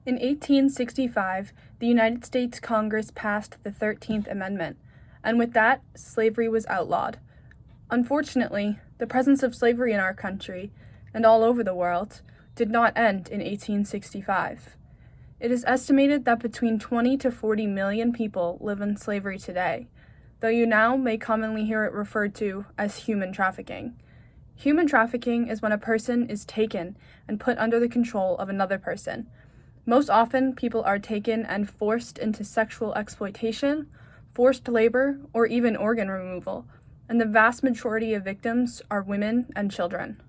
In 1865, the United States Congress passed the 13th Amendment, and with that, slavery was outlawed. Unfortunately, the presence of slavery in our country, and all over the world, did not end in 1865. It is estimated that between 20 to 40 million people live in slavery today, though you now may commonly hear it referred to as human trafficking. Human trafficking is when a person is taken and put under the control of another person. Most often, people are taken and forced into sexual exploitation, forced labor, or even organ removal, and the vast majority of victims are women and children.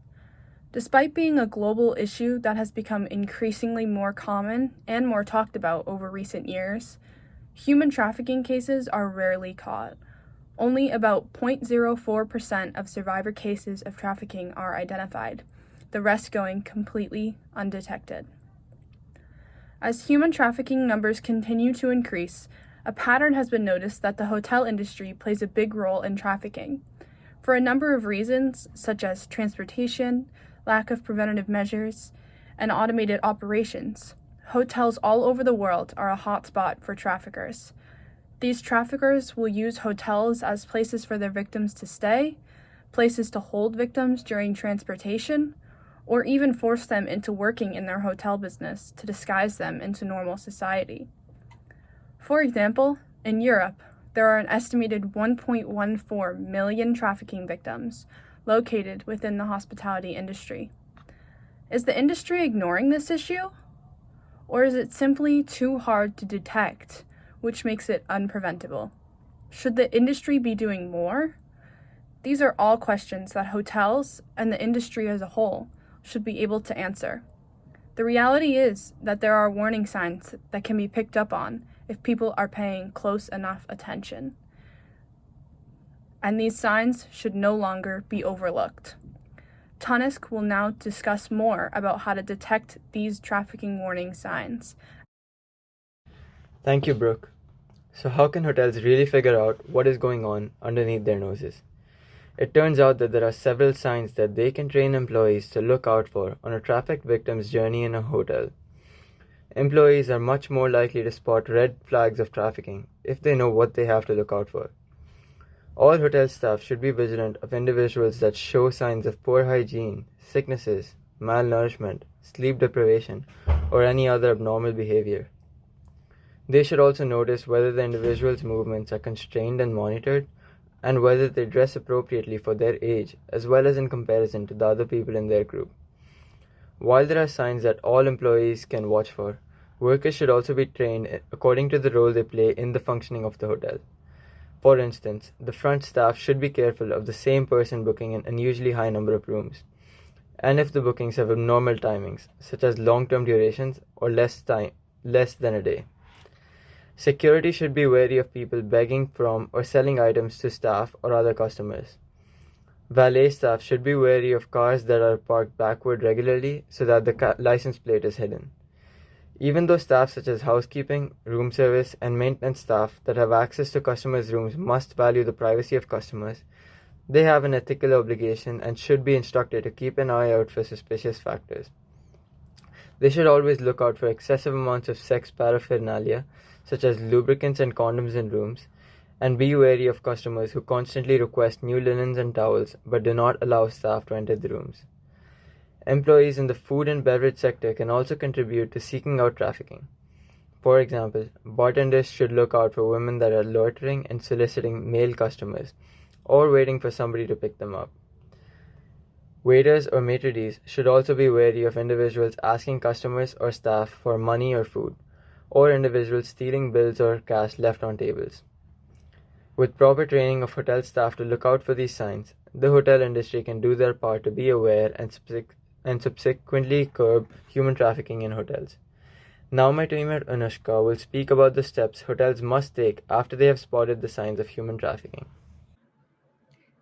Despite being a global issue that has become increasingly more common and more talked about over recent years, human trafficking cases are rarely caught. Only about 0.04% of survivor cases of trafficking are identified, the rest going completely undetected. As human trafficking numbers continue to increase, a pattern has been noticed that the hotel industry plays a big role in trafficking. For a number of reasons, such as transportation, lack of preventative measures, and automated operations, hotels all over the world are a hotspot for traffickers. These traffickers will use hotels as places for their victims to stay, places to hold victims during transportation, or even force them into working in their hotel business to disguise them into normal society. For example, in Europe, there are an estimated 1.14 million trafficking victims located within the hospitality industry. Is the industry ignoring this issue? Or is it simply too hard to detect, which makes it unpreventable? Should the industry be doing more? These are all questions that hotels and the industry as a whole should be able to answer. The reality is that there are warning signs that can be picked up on if people are paying close enough attention. And these signs should no longer be overlooked. Tanisk will now discuss more about how to detect these trafficking warning signs. Thank you, Brooke. So, how can hotels really figure out what is going on underneath their noses? It turns out that there are several signs that they can train employees to look out for on a trafficked victim's journey in a hotel. Employees are much more likely to spot red flags of trafficking if they know what they have to look out for. All hotel staff should be vigilant of individuals that show signs of poor hygiene, sicknesses, malnourishment, sleep deprivation, or any other abnormal behavior. They should also notice whether the individual's movements are constrained and monitored, and whether they dress appropriately for their age as well as in comparison to the other people in their group. While there are signs that all employees can watch for, workers should also be trained according to the role they play in the functioning of the hotel. For instance, the front staff should be careful of the same person booking an unusually high number of rooms, and if the bookings have abnormal timings, such as long-term durations or less than a day. Security should be wary of people begging from or selling items to staff or other customers. Valet staff should be wary of cars that are parked backward regularly so that the license plate is hidden. Even though staff such as housekeeping, room service, and maintenance staff that have access to customers' rooms must value the privacy of customers, they have an ethical obligation and should be instructed to keep an eye out for suspicious factors. They should always look out for excessive amounts of sex paraphernalia, such as lubricants and condoms in rooms, and be wary of customers who constantly request new linens and towels but do not allow staff to enter the rooms. Employees in the food and beverage sector can also contribute to seeking out trafficking. For example, bartenders should look out for women that are loitering and soliciting male customers, or waiting for somebody to pick them up. Waiters or maitre d's should also be wary of individuals asking customers or staff for money or food, or individuals stealing bills or cash left on tables. With proper training of hotel staff to look out for these signs, the hotel industry can do their part to be aware and subsequently curb human trafficking in hotels. Now my teammate Anushka will speak about the steps hotels must take after they have spotted the signs of human trafficking.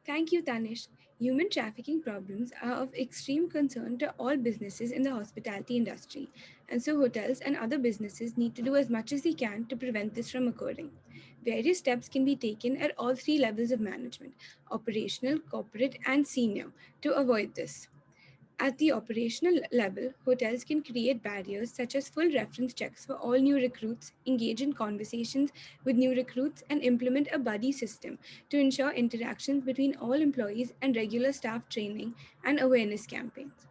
Thank you, Tanish. Human trafficking problems are of extreme concern to all businesses in the hospitality industry, and so hotels and other businesses need to do as much as they can to prevent this from occurring. Various steps can be taken at all three levels of management: operational, corporate, and senior to avoid this. At the operational level, hotels can create barriers such as full reference checks for all new recruits, engage in conversations with new recruits, and implement a buddy system to ensure interactions between all employees and regular staff training and awareness campaigns.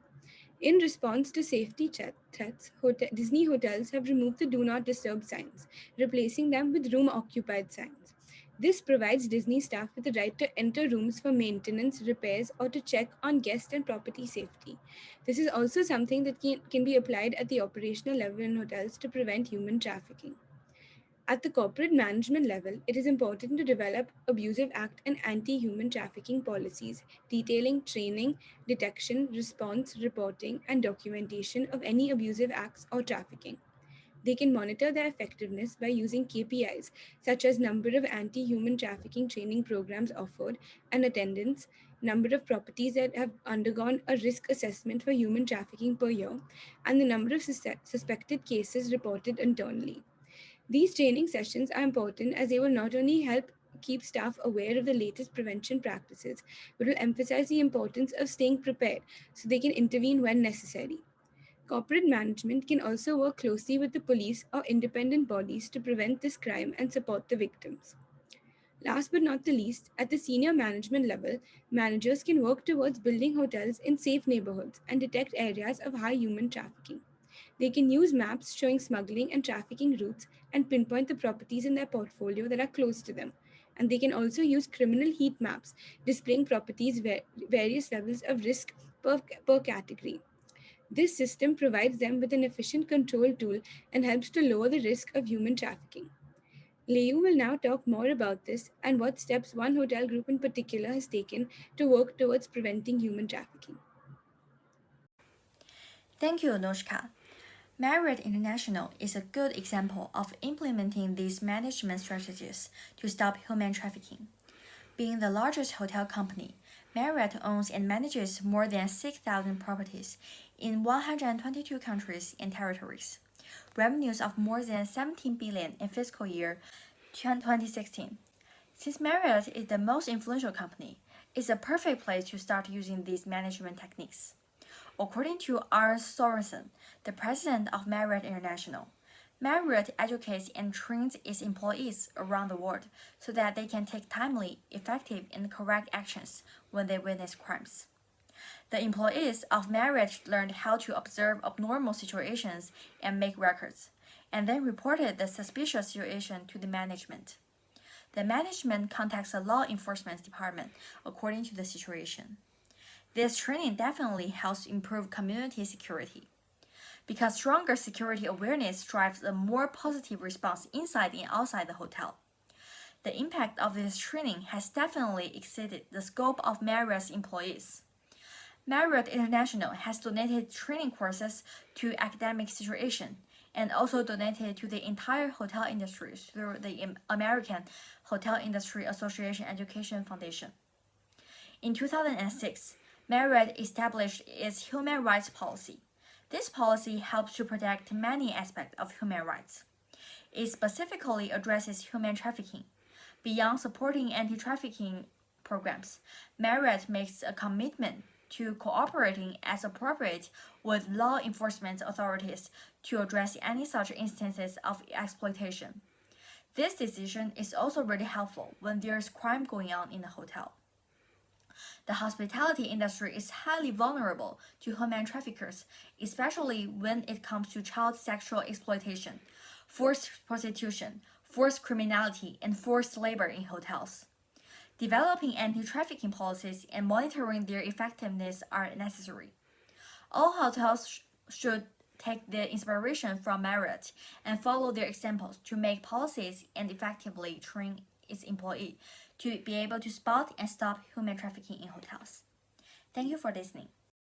In response to safety threats, Disney hotels have removed the Do Not Disturb signs, replacing them with room occupied signs. This provides Disney staff with the right to enter rooms for maintenance, repairs, or to check on guest and property safety. This is also something that can be applied at the operational level in hotels to prevent human trafficking. At the corporate management level, it is important to develop abusive act and anti human trafficking policies detailing training, detection, response, reporting, and documentation of any abusive acts or trafficking. They can monitor their effectiveness by using KPIs such as number of anti human trafficking training programs offered and attendance, number of properties that have undergone a risk assessment for human trafficking per year, and the number of suspected cases reported internally. These training sessions are important as they will not only help keep staff aware of the latest prevention practices, but will emphasize the importance of staying prepared so they can intervene when necessary. Corporate management can also work closely with the police or independent bodies to prevent this crime and support the victims. Last but not the least, at the senior management level, managers can work towards building hotels in safe neighborhoods and detect areas of high human trafficking. They can use maps showing smuggling and trafficking routes and pinpoint the properties in their portfolio that are close to them. And they can also use criminal heat maps displaying properties' various levels of risk per category. This system provides them with an efficient control tool and helps to lower the risk of human trafficking. Leu will now talk more about this and what steps one hotel group in particular has taken to work towards preventing human trafficking. Thank you, Anushka. Marriott International is a good example of implementing these management strategies to stop human trafficking. Being the largest hotel company, Marriott owns and manages more than 6,000 properties in 122 countries and territories. Revenues of more than 17 billion in fiscal year 2016. Since Marriott is the most influential company, it's a perfect place to start using these management techniques. According to R. Sorensen, the president of Marriott International, Marriott educates and trains its employees around the world so that they can take timely, effective, and correct actions when they witness crimes. The employees of Marriott learned how to observe abnormal situations and make records, and then reported the suspicious situation to the management. The management contacts the law enforcement department according to the situation. This training definitely helps improve community security, because stronger security awareness drives a more positive response inside and outside the hotel. The impact of this training has definitely exceeded the scope of Marriott's employees. Marriott International has donated training courses to academic institutions and also donated to the entire hotel industry through the American Hotel Industry Association Education Foundation. In 2006, Marriott established its human rights policy. This policy helps to protect many aspects of human rights. It specifically addresses human trafficking. Beyond supporting anti-trafficking programs, Marriott makes a commitment to cooperating as appropriate with law enforcement authorities to address any such instances of exploitation. This decision is also really helpful when there's crime going on in the hotel. The hospitality industry is highly vulnerable to human traffickers, especially when it comes to child sexual exploitation, forced prostitution, forced criminality, and forced labor in hotels. Developing anti-trafficking policies and monitoring their effectiveness are necessary. All hotels should take the inspiration from Marriott and follow their examples to make policies and effectively train its employees to be able to spot and stop human trafficking in hotels. Thank you for listening.